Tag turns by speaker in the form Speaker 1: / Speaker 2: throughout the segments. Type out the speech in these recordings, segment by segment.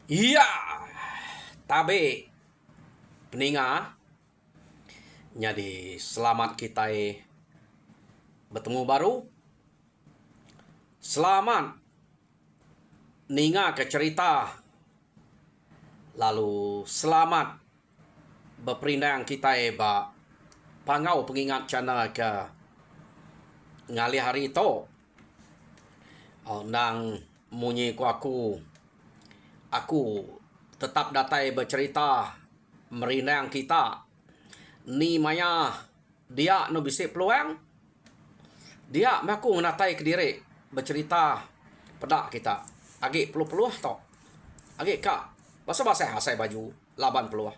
Speaker 1: Iya, tabe peninga jadi selamat kita bertemu baru. Selamat ninga ke cerita. Lalu selamat berperindang kita ba pangau pengingat cana ke ngali hari itu. Nang munyi ku aku tetap datai bercerita merindang kita. Ni maya dia no bisi peluang. Dia maku natai ke diri bercerita pedak kita. Agi peluh-peluh to. Agi kak basa-basa hasai baju laban peluh.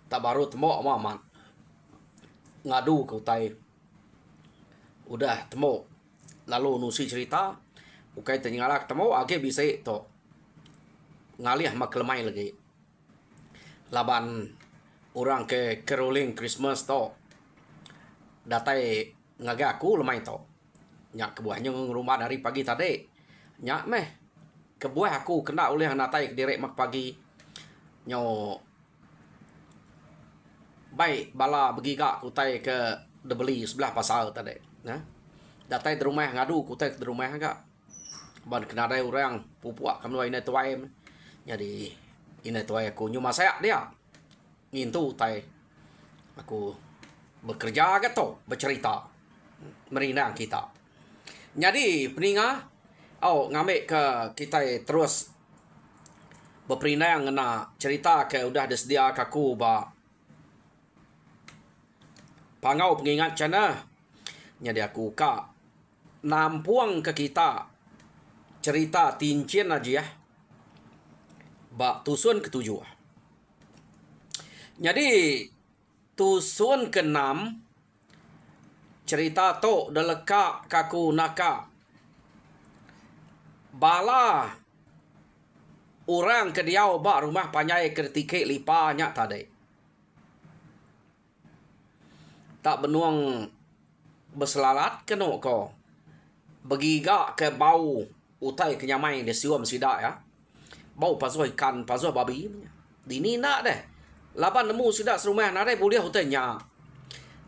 Speaker 1: Tak baru temu aman. Ngadu ke utai. Udah temu. Lalu nusi cerita. Ukai ternyala ketemu agi bisa to. Ngalih maklemai lagi. Laban orang ke caroling Christmas to. Datai ngagaku lemai to. Nyak kebuahnya rumah dari pagi tadi. Nyak meh. Kebuah aku kena oleh natai ke direk mak pagi. Nyo. Baik bala begiga kutai ke debeli sebelah pasar tadi. Nah. Datai di rumah ngadu kutai di rumah agak. Ban kena ada orang pupuak kamu ini tuai. Jadi ini tuai aku nyuma saya dia. Ngintu tai. Aku bekerja gitu, bercerita merindang kita. Jadi peninga ngambil ke kita terus berperindang ngena cerita ke udah disedia kaku ba pangau pengingat cana. Jadi aku ka nampuang ke kita cerita tincin aja ya. Ba tusun ketujuh. Jadi tusun ke-6 cerita to deleka kaku naka. Bala orang ke diau ba rumah panyai ketike lipanya tadi. Tak benuang berselalat keno ko. Begiga ke bau utai kenyamai de siom sida ya. Bau pasal ikan, pasal babi. Dini nak deh. Laban nemu sida serumah nare boleh hutanya.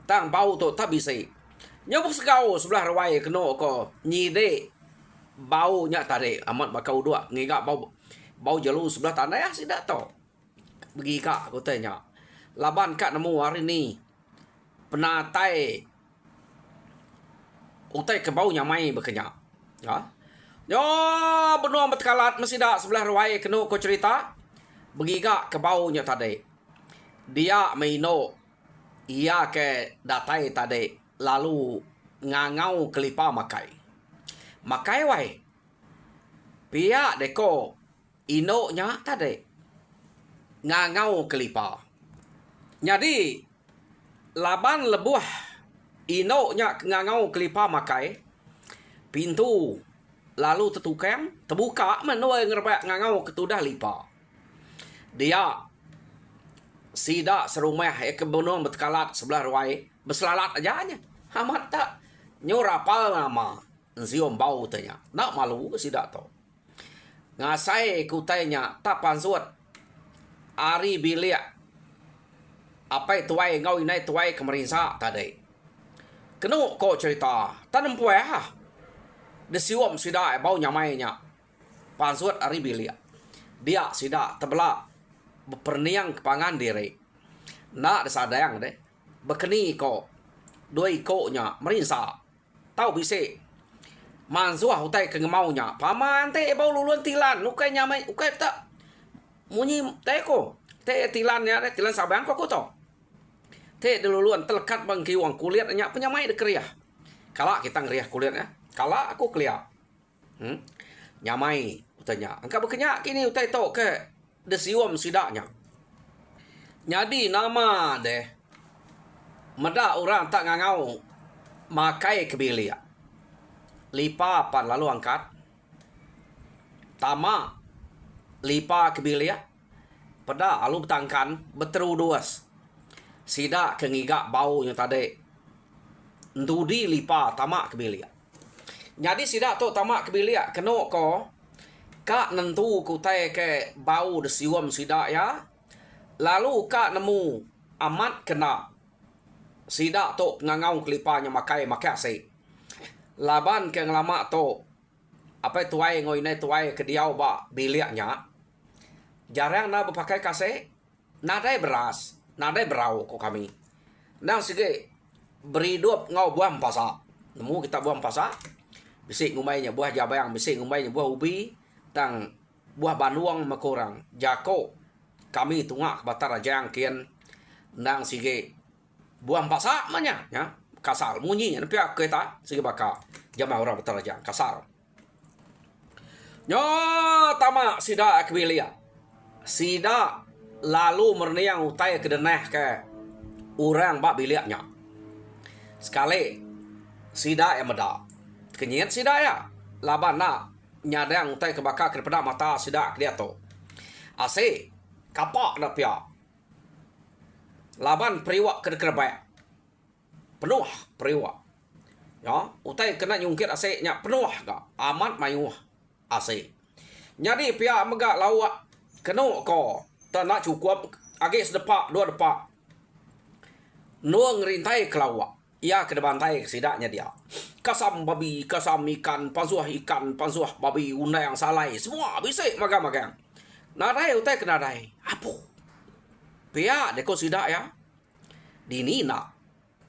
Speaker 1: Tang bau tu tak bisa. Nyobok segau sebelah rawai keno ko. Nyide bau nya tadi amat bakau dua. Ngigak bau jalu sebelah tanah ya sida to. Begiga hutanya. Laban kak nemu hari ni. Penatai utai ke bau nyamai berkenyak. Ya. Yo benuang bertekalat mesti dak sebelah ruai kena ko cerita. Begiga ke baunya tadi. Dia maino ia ke datai tadi lalu ngangau kelipa makai. Makai wai. Pia deko ino nya tadi. Ngangau kelipa. Jadi laban lebuh ino nya ngangau kelipa makai. Pintu lalu tertukang, terbuka menua ngerbak ngangau ketudah lipa. Dia sida serumah kebunuh bertekalat sebelah ruai, berselalat aja nya. Amat tak nyorapal nama ziom bau tanya. Nak malu sida to. Ngasai kutainya tak pansuat. Ari bilia. Apa tuai ngau inai tuai kemerisa tadi. Kenu ko cerita, tanam puai ha. Desiwam sida bau nyamainya. Pansuat ari bilia. Dia sida tebela berperniang kepangan diri. Nak desadayang deh. Bekeni ko. Doi ko nya merinsa. Tahu bisi. Mansuah hutai kengemaunya. Paman te bau luluan tilan. Ukai nyamai. Ukai tak. Munyi te ko. Te tilan ya deh. Tilan sabang ko to. Te deluluan telekat bangki uang kulit nya penyamai de kriah. Kala kita ngeriah kulitnya. Kala aku kelia. Nyamai utanya. Angka berkenyak kini utai to ke desiwam sidaknya. Jadi nama deh. Meda orang tak ngangau makai kebilia. Lipa pan lalu angkat. Tama lipa kebilia. Pada alu betangkan beteru duas. Sidak kengigak bau yang tadi. Ndudi lipa tamak kebilia. Jadi sidak tu tamak kebilia kena ko Kak nentu kutai ke bau desium sidak ya. Lalu kak nemu amat kena sidak tu ngangau kelipanya makai ase. Laban ke ngelama tu apa tuai ngoi nai tuai ke diau ba biliaknya. Jarang na berpakai kase. Nadai beras, nadai berau ko kami. Nang sige beri duap ngau buang pasak. Nemu kita buang pasak. Bisik ngumainya buah jabayang, bisik ngumainya buah ubi, tang buah banuang makurang. Jako kami tungak batar rajang kian nang sige buang pasak manya ya. Kasar munyi na pihak kita sige baka jamaah orang batar rajang kasar. Nyo tama sida akbilia. Sida lalu merniang utai kedenah ke orang bak biliaknya. Sekali sida yang meda. Kenyit sida ya. Laban nak nyadang utai kebakar ke pada mata sida dia tu. Ase kapak na pia. Laban periwak ke kerbaya. Penuh periwak. Ya, utai kena nyungkit ase nya penuh ga. Amat mayuh ase. Jadi pia megak lawak kenu ko tak nak cukup agi sedepak dua depak. Nuang rintai kelawak. Ia ke bantai sidaknya dia. Kasam babi, kasam ikan, pansuah babi, undang yang salai. Semua bisa magang-magang. Nadai utai ke nadai. Apa? Pia deko sidak ya. Dini nak.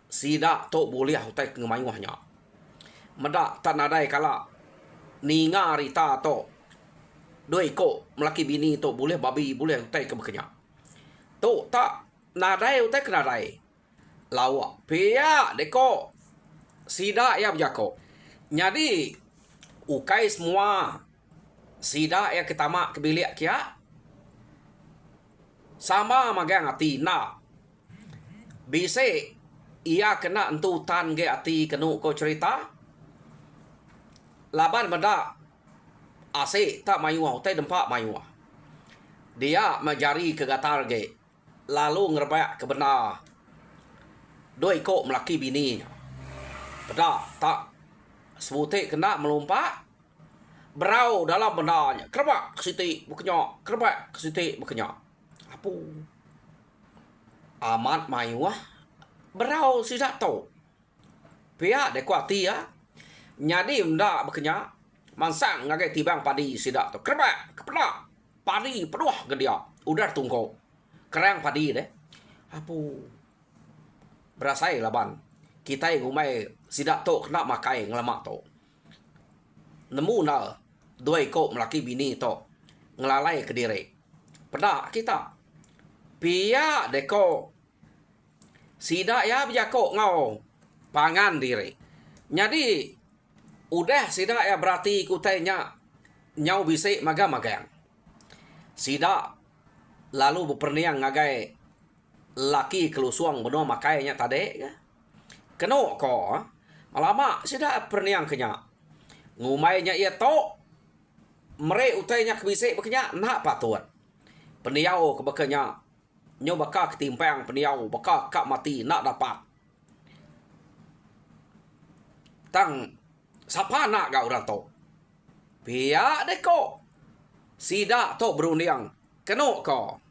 Speaker 1: Sidak tu boleh utai ke ngemayuhnya. Medak tak nadai kala. Ninga rita tu. Doi ko melaki bini tu boleh babi, boleh utai ke bekenya. Tu tak nadai utai ke nadai. Lawak pia deko sida ya berjako. Jadi ukai semua sida ya ketama kebilik kia sama magang ati na bisa ia kena entu tan ge ati kenu ko cerita laban benda ase tak mayuah utai dempak mayuah dia majari kegatar ge lalu ngerbayak kebenar doi ko melaki bini. Pada tak sebutik kena melompat. Berau dalam benarnya. Kerbak ke situ bukannya. Kerbak ke situ bukannya. Apa? Amat mayuah. Berau si tak tahu. Pihak dekuati ya. Nyadi benda bukannya. Mansang ngagai tibang padi si tak tahu. Kerbak. Kepenak. Padi penuh ke dia. Udah tunggu. Kerang padi deh. Apa? Berasai laban. Kita yang umai sidak tu kena makai ngelamak tu. Nemu na dua ikut melaki bini tu. Ngelalai ke diri. Pada kita. Pia deko. Sidak ya berjakok ngau. Pangan diri. Jadi. Udah sidak ya berarti kutainya. Nyau bisik magang-magang. Sidak. Lalu berperniang ngagai. Laki kelusuang benar makainya tadi ya. Kena ko malama sida perniang kenya. Ngumainya ia to mere utainya kebisik bekenya nak patut. Peniau ke bekenya nyo baka ketimpang peniau baka kak mati nak dapat. Tang sapa nak ga orang to. Pia deko. Sida to berunding. Kena ko.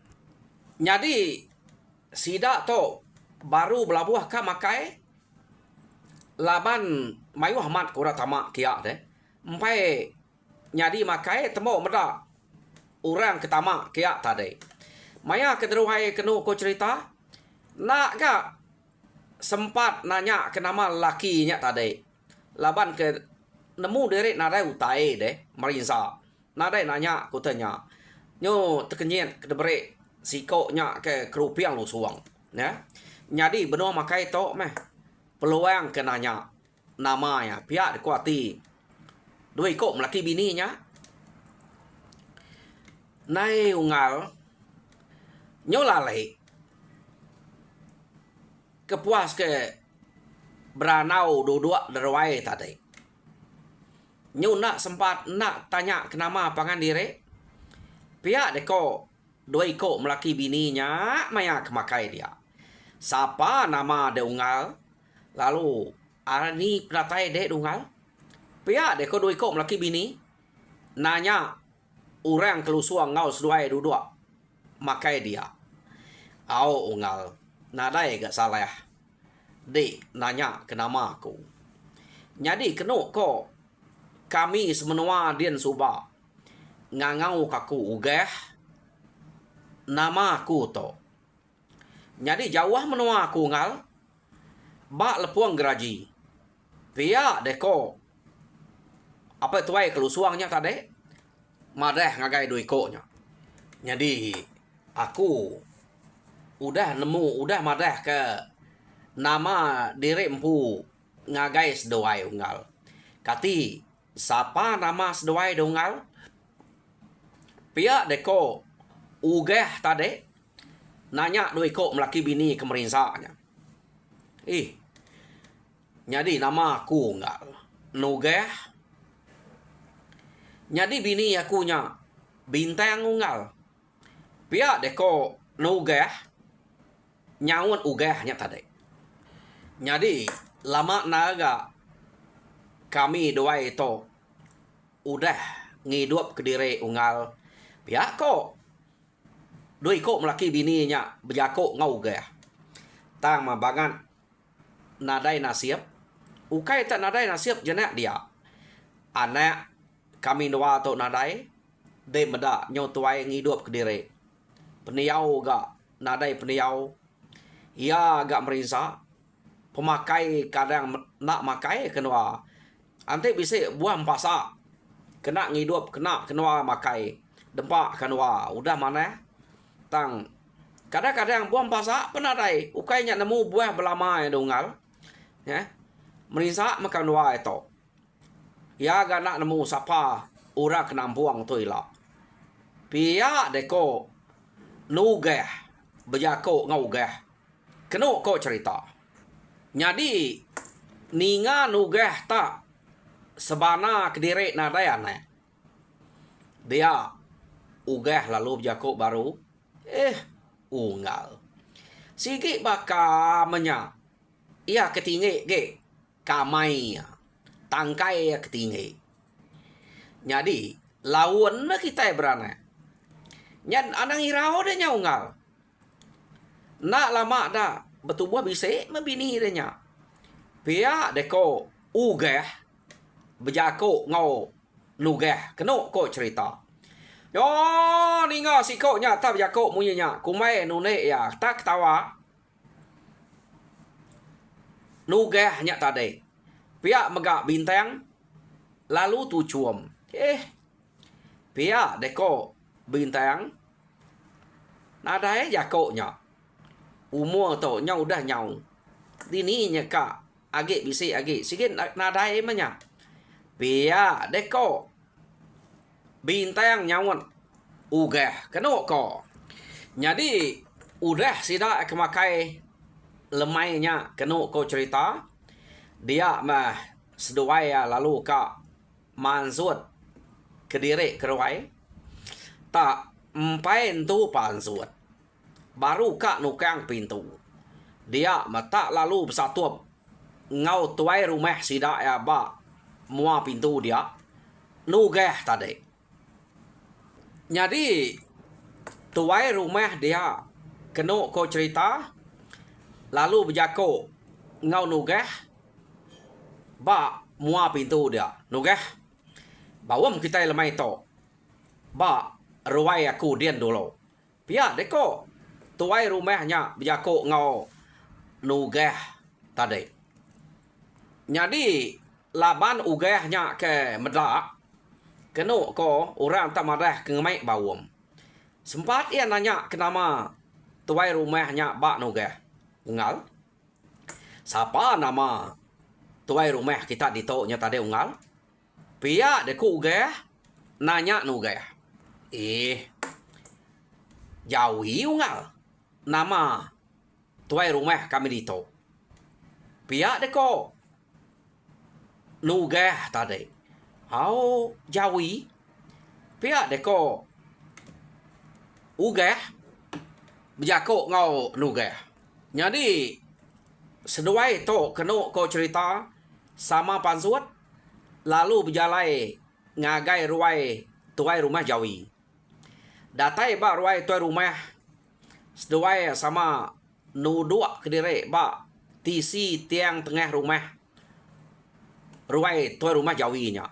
Speaker 1: Jadi sida to baru belabuh ka makai laban mayu amat kura tamak kia deh. Empai nyadi makai temo meda orang ketama kia tadi. Maya kederuhai kenu ko cerita nak ga sempat nanya ke nama lakinya tadi. Laban ke nemu diri nadai utai deh marinsa. Nadai nanya ku tanya. Nyo tekenyet kedebere sikoknya ke kerupiang lu suang ya. Jadi benar makai to meh peluang kenanya namanya pihak dikuati dua ikut melaki bininya nai ungal nyolale kepuas ke beranau dua derwai tadi nyuna sempat nak tanya kenama pangan diri pihak deko dua ikut melaki bininya maya kemakai dia. Siapa nama de ungal? Lalu ani pratai de ungal? Pihak deko dua ikut melaki bini nanya orang kelusuang ngau seduai duduk makai dia. Au ungal. Nadai gak salah. Dik nanya ke nama aku. Jadi kenuk ko kami semenua dian suba. Ngangau kaku ugeh nama aku to. Jadi jauh menua aku ngal. Bak lepuang geraji. Pia deko. Apa tuai kelusuangnya tadi? Madah ngagai dui koknya. Jadi aku udah nemu, udah madah ke nama diri empu ngagai sedoai unggal. Kati siapa nama sedoai unggal? Pia deko ugeh tadi nanya dui kok melaki bini kemerinsaknya. Jadi nama aku unggal. Nugeh. Jadi bini aku nya bintang unggal. Pia deko nugeh nyawon ugehnya tadi. Jadi lama naga kami doa itu udah ngidup ke diri unggal. Pia ko doi ko melaki bininya berjako ngau geh. Tang mabangan nadai nasib. Ukai tak nadai nasib jenak dia. Anak kami doa tu nadai. De meda nyotuai ngidup ke diri. Peniau gak nadai peniau. Ia agak merinsa. Pemakai kadang nak makai kenua. Ante bisa buang pasak. Kena ngidup, kena makai. Dempak kenua. Udah mana? Tang. Kadang-kadang buang pasak penadai. Ukainya nemu buah belamai dungal. Ya. Merinsa makan dua itu. Ya agak nak nemu siapa. Ura kena buang tu ilah. Pia deko. Nugeh. Berjako ngugeh. Kenuk kau cerita. Jadi, ninga nugeh tak sebana kediri nadayane. Dia ugeh lalu berjako baru. Unggal. Sikit baka menya. Ia ketinggi ke kamai. Tangkai ia ketinggi. Jadi, lawan kita berana. Nyan anang irau dia unggal. Nak lama dah bertubuh bisa membini dia. Pia deko ugeh berjako ngau nugeh. Kenuk ko cerita. Yo ninga si ko nya tak berjako munya kumai nune ya tak ketawa. Nugeh nya tadi. Pia megak bintang lalu tu cuam. Pia deko bintang nadai jako nya. Umur tu nyau dah nyau. Dini nya ka agak bisi agak sikit nadai manya. Pia deko bintang nyawon ugeh kenuk ko. Jadi udah sida kemakai lemainya kenuk ko cerita. Dia mah seduai lalu ka mansut kediri keruai. Tak empain tu pansut. Baru kak nukang pintu. Dia mata lalu bersatu ngau tuai rumah sida ya ba mua pintu dia. Nugeh tadi. Jadi tuai rumah dia kenuk ko cerita. Lalu berjako ngau nugeh ba mua pintu dia. Nugeh. Bawam kita lemai to. Ba ruai aku dian dulu. Pia deko tuai rumahnya berjako ngau nugeh tadi. Jadi laban ugehnya ke medak. Kenuk ko orang tak marah ke ngemai bawam. Sempat ia nanya kenama tuai rumahnya bak nugeh. Ungal. Siapa nama tuai rumah kita ditoknya tadi ungal? Pia deku ugeh nanya nugeh. Jauhi ungal. Nama tuai rumah kami ditok. Pia deko nugeh tadi. Jauhi. Pia deko ugeh berjako ngau nugeh. Jadi seduai to kenuk ko cerita sama pansut lalu berjalai ngagai ruai tuai rumah Jawi. Datai ba ruai tuai rumah. Seduai sama nudua kediri ba tisi tiang tengah rumah. Ruai tuai rumah jawinya.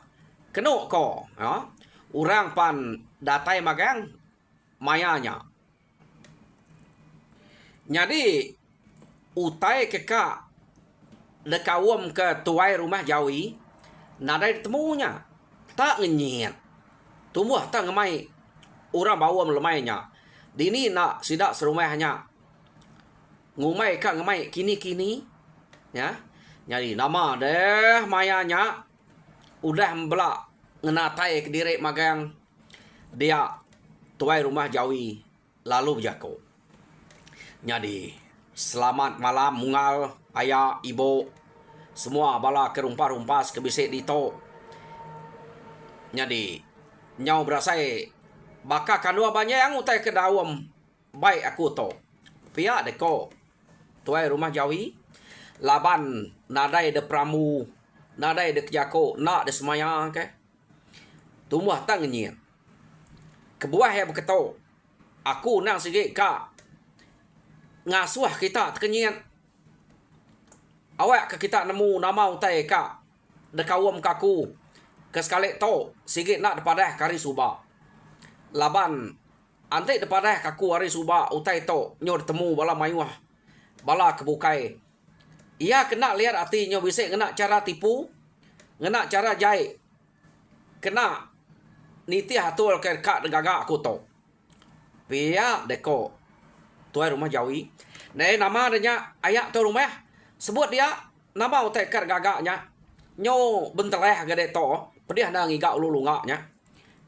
Speaker 1: Keno ko. Ya? Orang pan datai magang mayanya. Jadi utai keka dekawam ke tuai rumah jawi. Nadai temunya. Tak ngenyit. Tumbuh tak ngemai. Orang bawa melemainya. Dini nak sidak serumahnya. Ngumai kak ngemai kini-kini. Ya. Jadi nama deh mayanya. Udah membelak. Ngenatai ke diri magang. Dia tuai rumah jawi. Lalu berjako. Jadi selamat malam mungal ayah ibu. Semua bala kerumpas-rumpas kebisik dito. Jadi nyau berasai baka kanua banyak yang utai ke dawam baik aku to. Pihak deko tuai rumah jawi laban nadai de pramu nadai de kejako nak de semaya ke. Tumbuh tang nyi. Kebuah ya beketo. Aku nang sikit ka ngasuh kita tekenyit. Awak ke kita nemu nama utai ka dekawam kaku ke sekali to sikit nak depadah kari suba. Laban ante depadah kaku hari suba utai to nyo temu bala mayuah bala kebukai. Ia kena lihat hati nyo bisik kena cara tipu, kena cara jahit. Kena niti hatul ke kak degaga aku to. Pia deko tuai rumah jawi. Nei nama adanya ayak tu rumah. Sebut dia nama utai kar gagaknya. Nyo benteleh gede to. Pedih dah ngigak ulu lungaknya.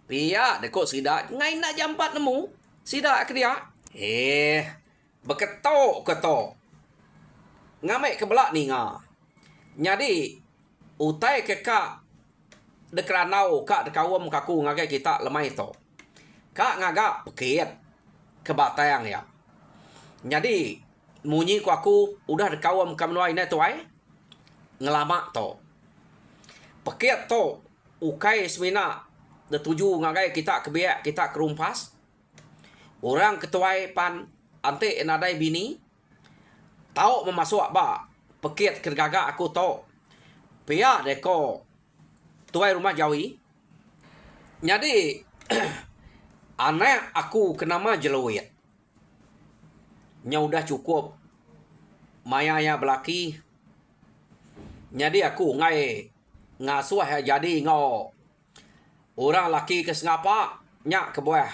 Speaker 1: Pia deko sida ngai nak jam 4 nemu. Sida ke dia. Beketo keto. Ngamek ke belak ni nga. Jadi utai ke kak dekranau kak dekawam kaku ngagai kita lemai to. Kak ngagak pekit ke batang ya. Jadi munyi ku aku udah dekawam kamnuai na tuai ngelama to. Pekit to ukai semina detuju ngagai kita kebiak kita kerumpas. Orang ketuai pan ante enadai bini tau memasuk ba pekit kergaga aku to. Pia deko tuai rumah jawi. Jadi anak aku kenama jeluit. Nya udah cukup mayanya belaki. Jadi aku ngai ngasuh ya jadi ngo orang laki ke sengapa nya ke buah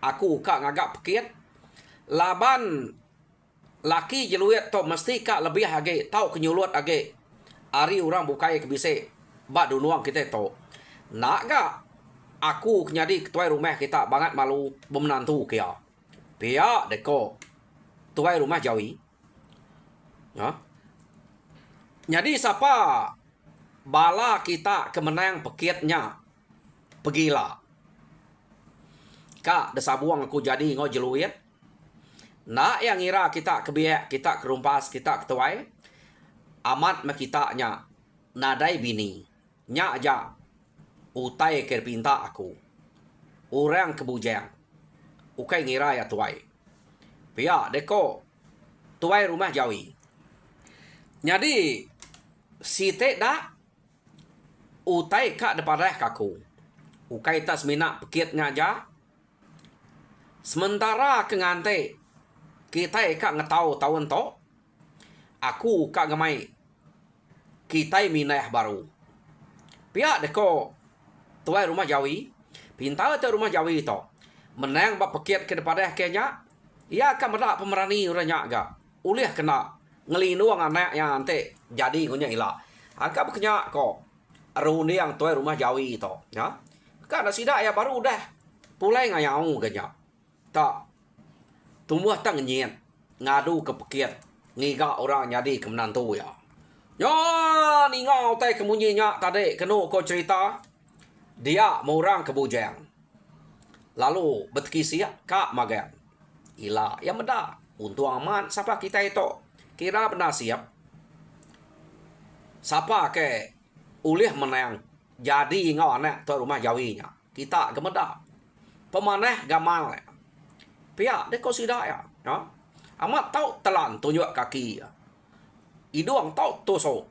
Speaker 1: aku kak ngagak pekit laban laki jeluit to mesti kak lebih age tau kenyulut age ari orang bukai ke bise bak dunuang kita to nak gak aku nyadi ketuai rumah kita banget malu bemenantu kia pia deko tuai rumah jawi. Ha? Jadi siapa bala kita kemenang pekitnya pergilah. Kak desabuang aku jadi ngo jeluit. Nak yang ngira kita kebiak, kita kerumpas, kita ketuai. Amat makitanya nadai bini. Nya aja utai kerpinta aku. Orang kebujang. Ukai ngira ya tuai. Pia deko tuai rumah jawi. Jadi si tek dak utai kak depadah kaku. Ukai tas minak pekit ngaja. Sementara kengante kita kak ngetau tahun to. Aku kak gemai kita minah baru. Pia deko tuai rumah jawi. Pinta tu rumah jawi to. Menang bak pekit ke depadah kenya. Ia akan merak pemerani orangnya agak. Ulih kena ngelinuang anak yang nanti jadi punya ilah. Angka berkenyak kok. Aruni yang tuai rumah jawi itu. Ya. Kan ada sidak ya baru dah. Pulai ngayau kenya. Tak. Tumbuh tak ngenyit. Ngadu ke pekit. Ngiga orang jadi kemenantu ya. Ya, ni ngau tai kemunyinya tadi. Kena kau cerita. Dia mau orang ke bujang. Lalu betkisia kak magang. Ila yang benda untung aman siapa kita itu kira benar siap siapa ke ulih menang jadi ngau anak tu rumah jawinya kita gemeda pemanah gamal Pihak deko sida ya. Ya. Amat tau telan tunjuk kaki ya. Idung tau tusuk.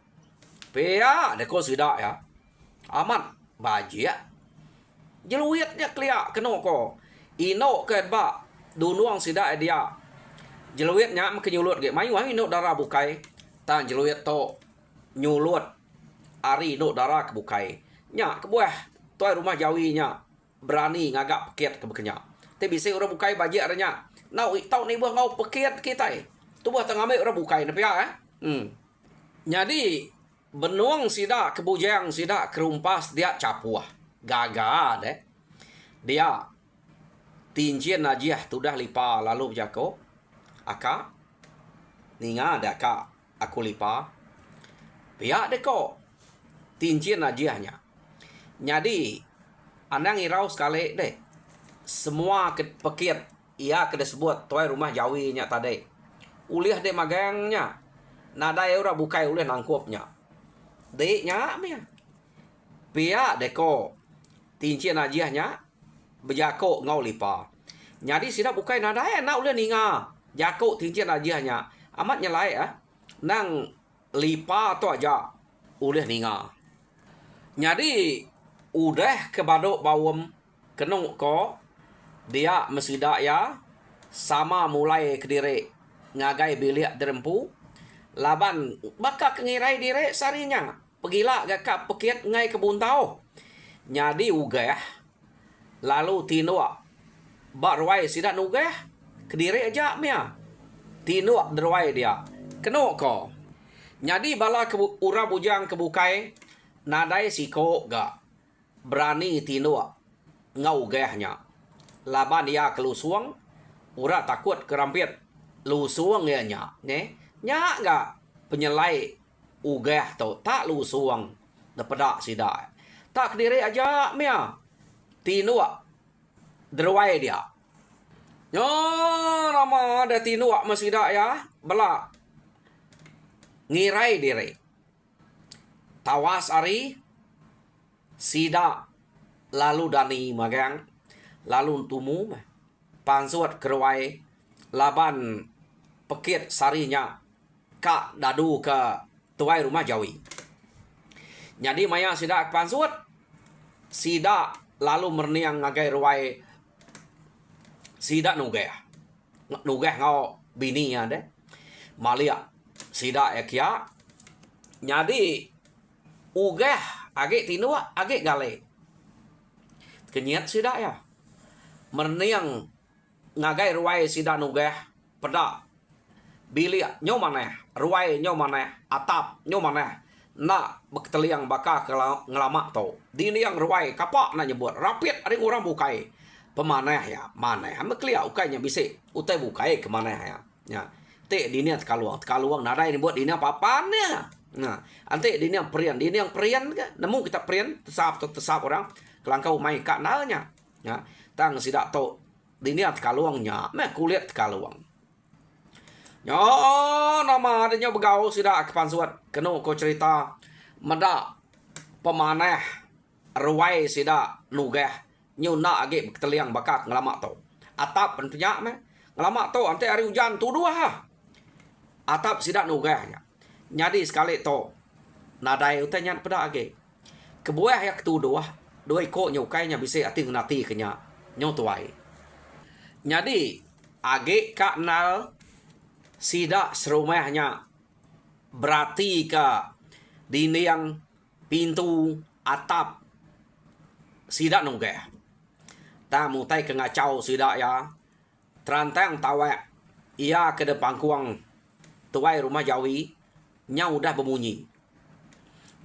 Speaker 1: Pihak deko sida ya. Amat baji ya. Jeluitnya klia kena ko. Ino ke ba dunuang sida dia. Jeluitnya mekenyulut ge. Mayu ino darah bukai. Tan jeluit to nyulut ari ino darah kebukai. Nya kebuah tuai rumah jawinya berani ngagak peket ke bekenya. Te bisa orang bukai bajik adanya. Nau tau ni buah ngau peket kita. Tu buah tengah ambil orang bukai na pihak Jadi benuang sida kebujang sida kerumpas dia capuah. Gaga deh. Dia tinjien najiah tudah lipa lalu jako. Aka ninga ada ka aku lipa. Pihak deko tinjien najiahnya. Jadi anang irau sekali deh. Semua pekit ia kena sebut tuai rumah jawinya tadi. Uliah de magangnya. Nadai ora bukai uliah nangkupnya. Deknya mia. Pia deko tincin ajiahnya bejako ngau lipa. Jadi sida bukai nadai nak uliah ninga. Jako tincin ajiahnya. Amat nyelai nang lipa tu aja uliah ninga. Jadi udah kebadok bawem kenung ko dia mesida ya sama mulai kediri ngagai bilik derempu laban baka kengirai dire sarinya pegila gaka pekit ngai kebun tau nyadi ugah lalu tinua barwai sida nugah kediri aja mia tinua derwai dia kenuk ko nyadi bala ura bujang kebukai nadai siko ga berani tinua ngau gahnya laban dia kelusuang ura takut kerampit lusuang ya ne nya ga penyelai ugah tu tak lusuang daripada sida tak kediri aja mia tinua derwai dia nyo nama ada tinua masida ya bela ngirai diri tawas ari sida lalu dani magang lalu tumu pansuat kerwai laban pekit sarinya kak dadu ke tuai rumah jawi. Jadi maya sida pansuat sida lalu merniang ngagai ruai sida nugeh ngau bini ya deh malia sida ekia. Jadi ugeh age tinua age gale kenyat sida ya merniang ngagai ruai sida nugeh pada bilik nyo maneh ruai nyo maneh atap nyo maneh nak bekteliang baka ngelama to dini yang ruai kapak na nyebut rapit ada orang bukai pemaneh ya maneh meklia ukainya bisik utai bukai ke maneh ya te dini tekaluang nadai ni buat dini papan ya nah ante dini yang perian ke nemu kita perian tesap orang kelangkau mai kak nalnya ya tang sidak to dini tekaluangnya meh kulit tekaluang nyo nama adanya begau sidak kepansuat kenu ko cerita meda pemaneh ruai sidak nugeh nyuna age beteliang bakak ngelamak to atap penyak meh ngelamak to ante hari hujan tu dua atap sidak nugehnya nyadi sekali to nadai utanya pada age kebuah yak tu dua iko nyukainya bisa ati nati kenya nyo tuai nyadi age kak nal sida serumahnya berarti ke dinding yang pintu atap sida nunggeh tamu tai ke ngacau sida ya terantang tawak ia ke depan kuang tuai rumah jawi nya udah berbunyi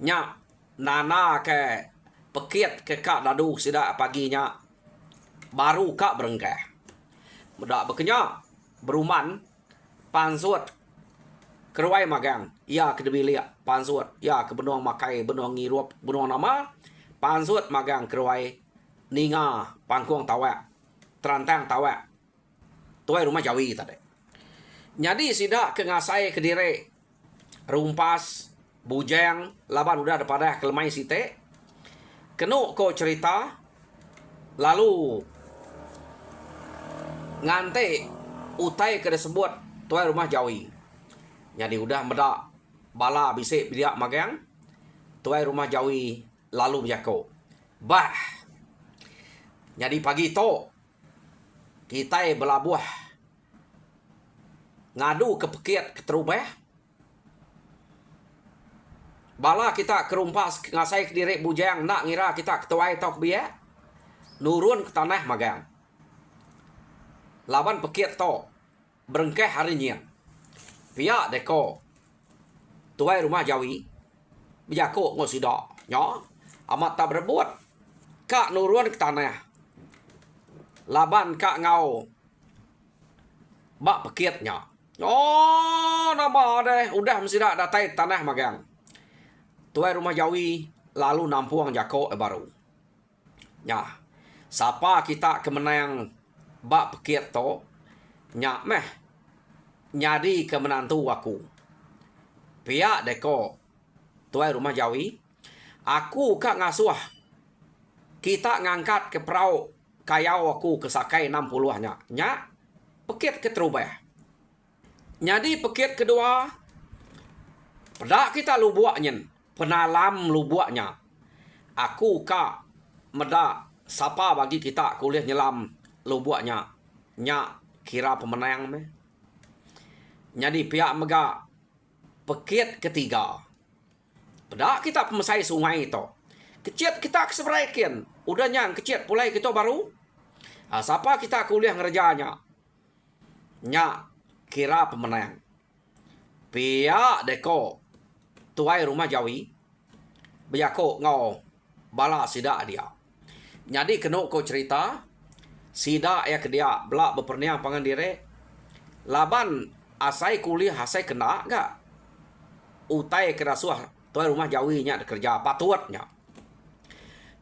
Speaker 1: nya nana ke pekit ke kak dadu sida paginya baru kak berengkeh bedak bekenya beruman pansuat keruai magang ia ke debilia pansuat ia ke benuang makai benuang ngirup benuang nama pansuat magang keruai ninga pangkuang tawa terantang tawa tuai rumah jawi tadi nyadi sida ke ngasai ke dire rumpas bujang laban udah ada pada kelemai site kenu ko cerita lalu ngante utai ke sebut tuai rumah Jawi. Jadi udah medak bala bisik dia magang tuai rumah Jawi lalu berjako. Bah. Jadi pagi tu kita belabuh ngadu ke pekit ke terubah. Bala kita kerumpas ngasai ke diri bujang nak ngira kita ketuai tok biya. Nurun ke tanah magang. Laban pekit tu berengkeh harinya. Pihak deko tuai rumah Jawi berjako ngosida nya amat tak berbuat kak nurun ke tanah. Laban kak ngau bak pekitnya. Oh, nama deh udah mesti dak datai tanah magang. Tuai rumah Jawi lalu nampuang jako baru. Nya, siapa kita kemenang bak pekit to? Nya meh nyadi ke menantu aku. Pihak deko tuai rumah Jawi, aku kak ngasuh. Kita ngangkat ke perahu kayau aku ke sakai 60-nya. Nya pekit ke terubah. Nyadi pekit kedua, pedak kita lubuaknya. Penalam lubuaknya. Aku kak medak siapa bagi kita kuliah nyelam lubuaknya. Nya kira pemenang me. Jadi pihak mega pekit ketiga. Pedak kita pemesai sungai itu. Kecit kita keseberaikin. Udah nyang kecit pulai kita baru. Siapa kita kuliah ngerjanya. Nya kira pemenang. Pihak deko tuai rumah Jawi berjako ngau bala sida dia. Jadi kena ko cerita sida ya ke dia belak berperniang pangan diri. Laban asai kuliah asai kena gak utai kerasuah tuai rumah Jawi nya kerja patutnya.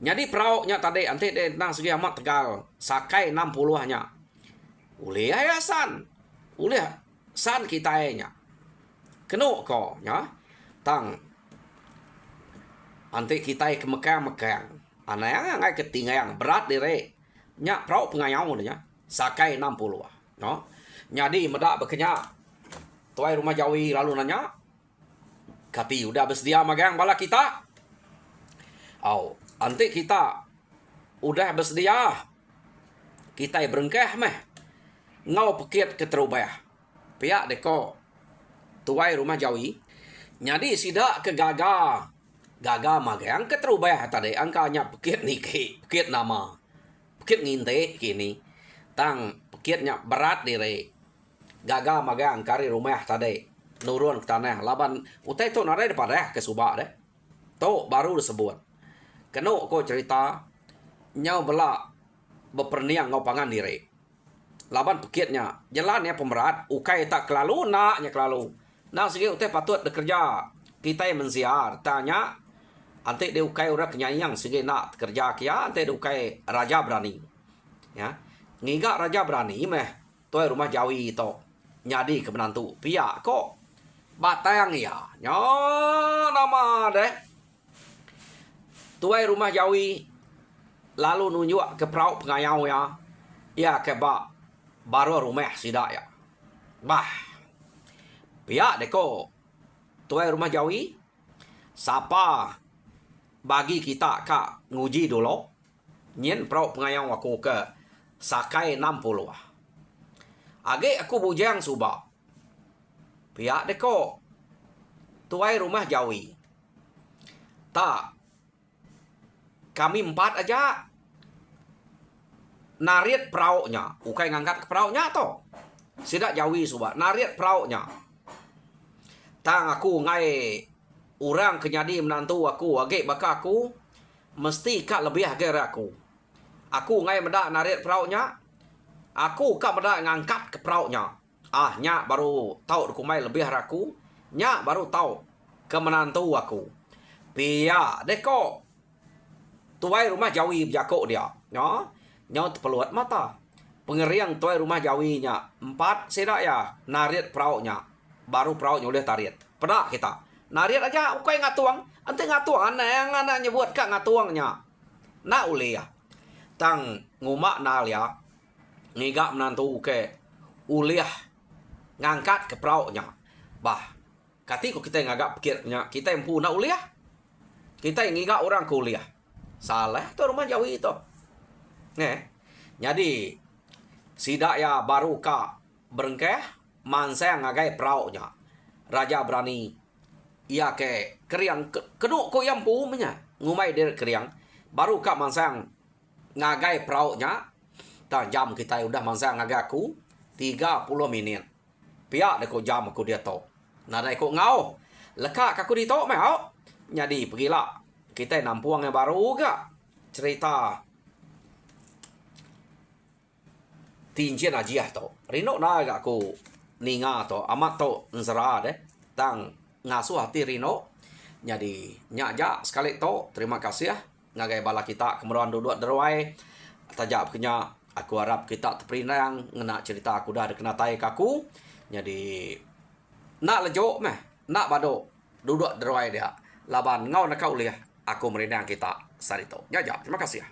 Speaker 1: Jadi perauknya tadi anti de nang segi amat tegal sakai 60-nya. Ulih ayasan. Ulih san kita nya. Kena ko nya. Tang anti kita ke mekang ana yang ngai ketinggang berat dire nya prau pengayau nya sakai 60 no. Jadi medak bekenya tuai rumah Jawi lalu nanya kati udah bersedia magang bala kita. Anti kita udah bersedia. Kita berengkeh meh ngau pekit ke terubah. Pihak deko tuai rumah Jawi. Jadi sida ke gaga magang ke terubah tadi angkanya pekit niki, pekit nama. Pekit nginte kini. Tang pekitnya berat dire. Gaga magang kari rumah tadi. Nurun ke tanah. Laban utai tu nare daripada ke subak deh. Tu baru disebut. Kena ko cerita nyau bela berperniang ngau pangan diri. Laban pekitnya jalan ya pemerat ukai tak kelalu naknya kelalu. Nah segi utai patut bekerja. Kita yang menziar tanya anti dia ukai urat kenyayang segi nak kerja kia anti dia ukai raja berani. Ya. Ngiga raja berani meh tuai rumah Jawi itu nyadi ke menantu. Pihak kok batang ya. Nya nama deh. Tuai rumah Jawi lalu nunjuk ke perahu pengayau ya. Ya ke baru rumah sidak ya. Bah. Pihak deko tuai rumah Jawi siapa bagi kita kak nguji dulu nyen perahu pengayau aku ke sakai 60. Age aku bujang subak. Pihak deko tuai rumah Jawi. Tak kami 4 aja narit perauknya. Ukai ngangkat ke perauknya to. Sidak Jawi subak. Narit perauknya. Tang aku ngai orang kenyadi menantu aku. Agak baka aku. Mesti kak lebih agar aku. Aku ngai medak narit perauknya. Aku kak medak ngangkat ke perauknya. Nyak baru tahu kumai lebih aku. Nyak baru tahu ke menantu aku. Pia deko tuai rumah Jawi berjako dia. Nya terpeluat mata. Pengeriang tuai rumah Jawi nya 4 sedak ya. Narit perauknya. Baru perauknya boleh tarit. Pedak kita. Narit aja ukai ngatuang. Ante ngatuang yang anak nyebut kak ngatuangnya. Nak uli ya. Tang ngumak nal ya. ngigak menantu ke uliah ngangkat ke perauknya. Bah, kati ko kita ngagak pikirnya kita yang puna uliah. Kita yang ngigak orang ke uliah. Salah tu rumah Jawi itu. Jadi sidak ya baru ka berengkeh mansang ngagai perauknya. Raja berani ia ke keriang kenuk ko yang punya ngumai der keriang baru ka mansang ngagai perauknya. Ta jam kita udah mansang ngagaku 30 menit. Pihak deko jam aku dia to. Nada ko ngau. Lekak aku di to mau. Jadi pergilah kita nampuang yang baru ga cerita tinjian ajiah to. Rino na ga ko ninga to amat to nzara deh. Tang ngasuh hati Rino. Jadi nyaja sekali to. Terima kasih ya. Ngagai bala kita kemudian duduk derwai. Tajak kenya aku harap kita terperinang ngena cerita aku dah kena tai kaku. Jadi nak lejo meh, nak bado duduk derwai dia. Laban ngau nak kau liah. Aku merinang kita sarito. Ya, terima kasih ya.